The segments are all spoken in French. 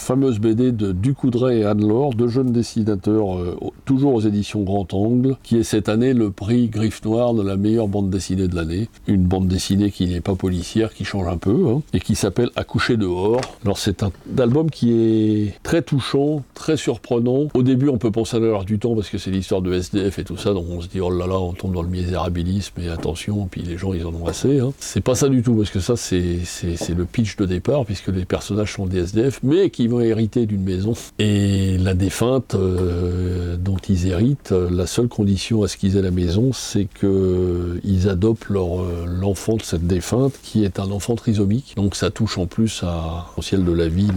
fameuse BD de Ducoudray et Anne-Laure, deux jeunes dessinateurs, toujours aux éditions Grand Angle, qui est cette année le prix Griffe Noire de la meilleure bande dessinée de l'année. Une bande dessinée qui n'est pas policière, qui change un peu, et qui s'appelle À coucher dehors. Alors c'est un album qui est très touchant, très surprenant. Au début, on peut penser à l'heure du temps parce que c'est l'histoire de SDF et tout ça, donc on se dit oh là là, on tombe dans le misérabilisme et attention, puis les gens ils en ont assez. C'est pas ça du tout, parce que ça c'est le pitch de départ, puisque les personnages sont des SDF, mais qui vont hériter d'une maison. Et la défunte dont ils héritent, la seule condition à ce qu'ils aient la maison, c'est qu'ils adoptent l'enfant de cette défunte, qui est un enfant trisomique. Donc ça touche en plus au ciel de la vie,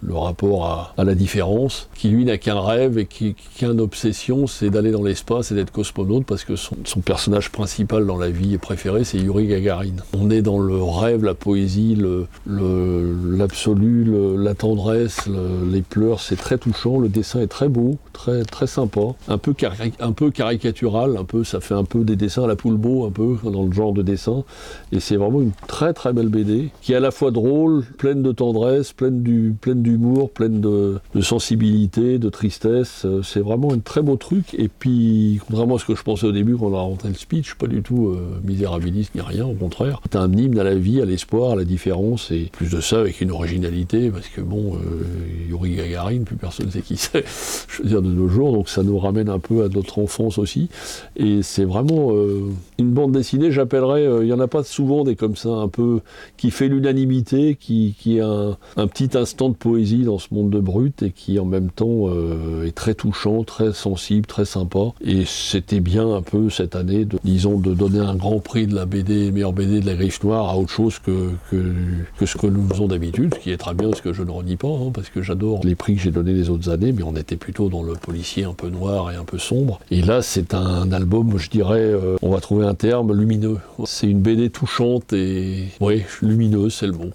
le rapport à la différence, qui lui n'a qu'un rêve et qui a une obsession, c'est d'aller dans l'espace et d'être cosmonaute, parce que son personnage principal dans la vie préféré, c'est Yuri Gagarin. On est dans le rêve, la poésie, l'absolu, la tendresse, les pleurs, c'est très touchant, le dessin est très beau, très, très sympa, un peu caricatural, ça fait un peu des dessins à la Poulbeau, un peu dans le genre de dessin, et c'est vraiment une très très belle BD, qui est à la fois drôle, pleine de tendresse, pleine d'humour, pleine de sensibilité, de tristesse, c'est vraiment un très beau truc, et puis, contrairement à ce que je pensais au début quand on a rentré le speech, pas du tout misérabiliste ni rien, au contraire, c'est un hymne à la vie, à l'espoir, à la différence, et plus de ça avec une originalité, parce que Yuri Gagarin, plus personne ne sait qui c'est, je veux dire, de nos jours, donc ça nous ramène un peu à notre enfance aussi, et c'est vraiment une bande dessinée, j'appellerais, il n'y en a pas souvent des comme ça, un peu, qui fait l'unanimité, qui a un petit instant de poésie dans ce monde de brut, et qui en même temps est très touchant, très sensible, très sympa, et c'était bien un peu cette année, de donner un grand prix de la BD, meilleure BD de la Griffe Noire, à autre chose que ce que nous faisons d'habitude, ce qui est très bien, ce que je ne renie pas, parce que j'adore les prix que j'ai donnés les autres années, mais on était plutôt dans le policier un peu noir et un peu sombre. Et là, c'est un album, je dirais, on va trouver un terme, lumineux. C'est une BD touchante et, lumineuse, c'est le mot.